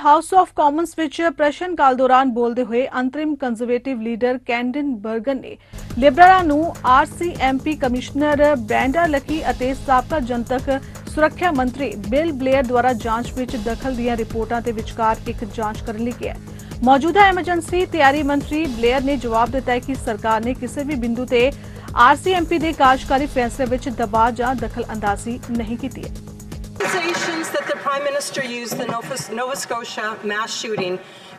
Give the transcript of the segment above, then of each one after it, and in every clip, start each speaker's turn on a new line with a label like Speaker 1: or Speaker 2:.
Speaker 1: House of Commons ਵਿੱਚ ਪ੍ਰਸ਼ਨ ਕਾਲ ਦੌਰਾਨ ਬੋਲਦੇ ਹੋਏ ਅੰਤਰਿਮ ਕੰਜ਼ਰਵੇਟਿਵ ਲੀਡਰ ਕੈਨੇਡਨ ਬਰਗਨ ਨੇ ਲਿਬਰਲਾਂ ਨੂੰ ਆਰਸੀਐਮਪੀ ਕਮਿਸ਼ਨਰ ਬ੍ਰੈਂਡਾ ਲੱਕੀ ਅਤੇ ਸਾਬਕਾ ਜਨਤਕ ਸੁਰੱਖਿਆ ਮੰਤਰੀ ਬਿਲ ਬਲੇਅਰ ਦੁਆਰਾ ਜਾਂਚ ਵਿੱਚ ਦਖਲ ਦੀਆਂ ਰਿਪੋਰਟਾਂ ਦੇ ਵਿਚਕਾਰ ਇੱਕ ਜਾਂਚ ਕਰਨ ਲਈ ਕਿਹਾ। ਮੌਜੂਦਾ ਐਮਰਜੈਂਸੀ ਤਿਆਰੀ ਮੰਤਰੀ ਬਲੇਅਰ ਨੇ ਜਵਾਬ ਦਿੱਤਾ ਹੈ ਕਿ ਸਰਕਾਰ ਨੇ ਕਿਸੇ ਵੀ ਬਿੰਦੂ ਤੇ ਆਰਸੀਐਮਪੀ ਦੇ ਕਾਰਜਕਾਰੀ ਫੈਸਲੇ ਵਿੱਚ ਦਬਾਅ ਜਾਂ ਦਖਲ ਅੰਦਾਜ਼ੀ ਨਹੀਂ ਕੀਤੀ ਹੈ।
Speaker 2: Accusations that the Prime Minister used the Nova Scotia mass shooting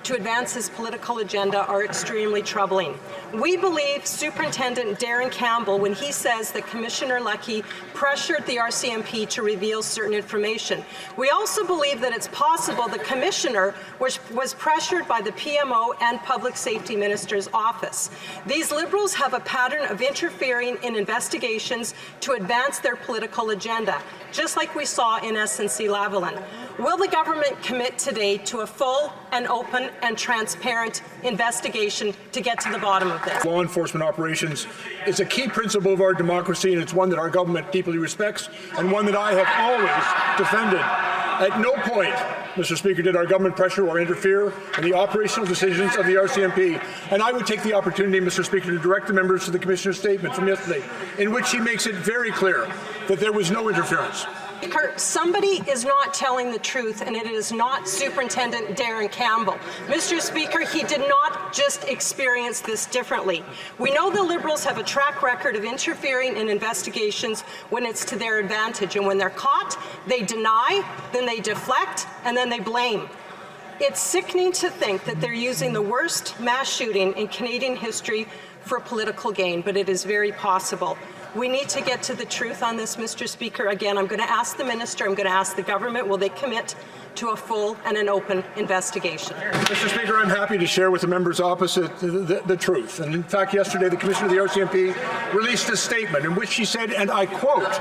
Speaker 2: to advance his political agenda are extremely troubling. We believe Superintendent Darren Campbell when he says that Commissioner Leckie pressured the RCMP to reveal certain information. We also believe that it's possible the Commissioner was pressured by the PMO and Public Safety Minister's office. These Liberals have a pattern of interfering in investigations to advance their political agenda, just like we saw in SNC-Lavalin. Will the government commit today to a full and open and transparent investigation to get to the bottom of this?
Speaker 3: Law enforcement operations is a key principle of our democracy, and it's one that our government deeply respects and one that I have always defended. At no point, Mr. Speaker, did our government pressure or interfere in the operational decisions of the RCMP. And I would take the opportunity, Mr. Speaker, to direct the members to the Commissioner's statement from yesterday, in which he makes it very clear that there was no interference.
Speaker 2: Somebody is not telling the truth, and it is not Superintendent Darren Campbell. Mr. Speaker, he did not just experience this differently. We know the Liberals have a track record of interfering in investigations when it's to their advantage, and when they're caught, they deny, then they deflect, and then they blame. It's sickening to think that they're using the worst mass shooting in Canadian history for political gain, but it is very possible. We need to get to the truth on this, Mr. Speaker. Again, I'm going to ask the Minister, I'm going to ask the government, will they commit to a full and an open investigation?
Speaker 3: Mr. Speaker, I'm happy to share with the members opposite the truth. And in fact, yesterday the Commissioner of the RCMP released a statement in which she said, and I quote,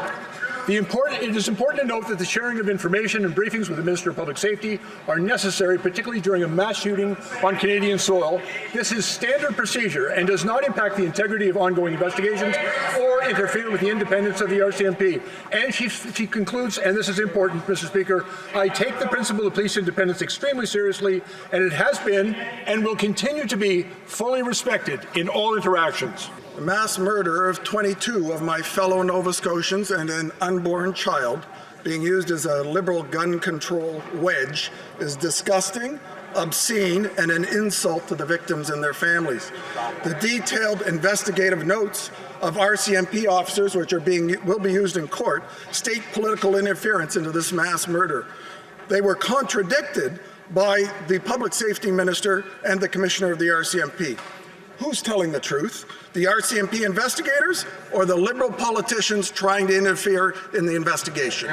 Speaker 3: it is important to note that the sharing of information and briefings with the Minister of Public Safety are necessary, particularly during a mass shooting on Canadian soil. This is standard procedure and does not impact the integrity of ongoing investigations or interfere with the independence of the RCMP. And she concludes, and this is important, Mr. Speaker, I take the principle of police independence extremely seriously, and it has been and will continue to be fully respected in all interactions.
Speaker 4: The mass murder of 22 of my fellow Nova Scotians and an unborn child being used as a Liberal gun control wedge is disgusting, obscene, and an insult to the victims and their families. The detailed investigative notes of RCMP officers, which will be used in court, state political interference into this mass murder. They were contradicted by the Public Safety Minister and the Commissioner of the RCMP. Who's telling the truth? The RCMP investigators or the Liberal politicians trying to interfere in the investigation?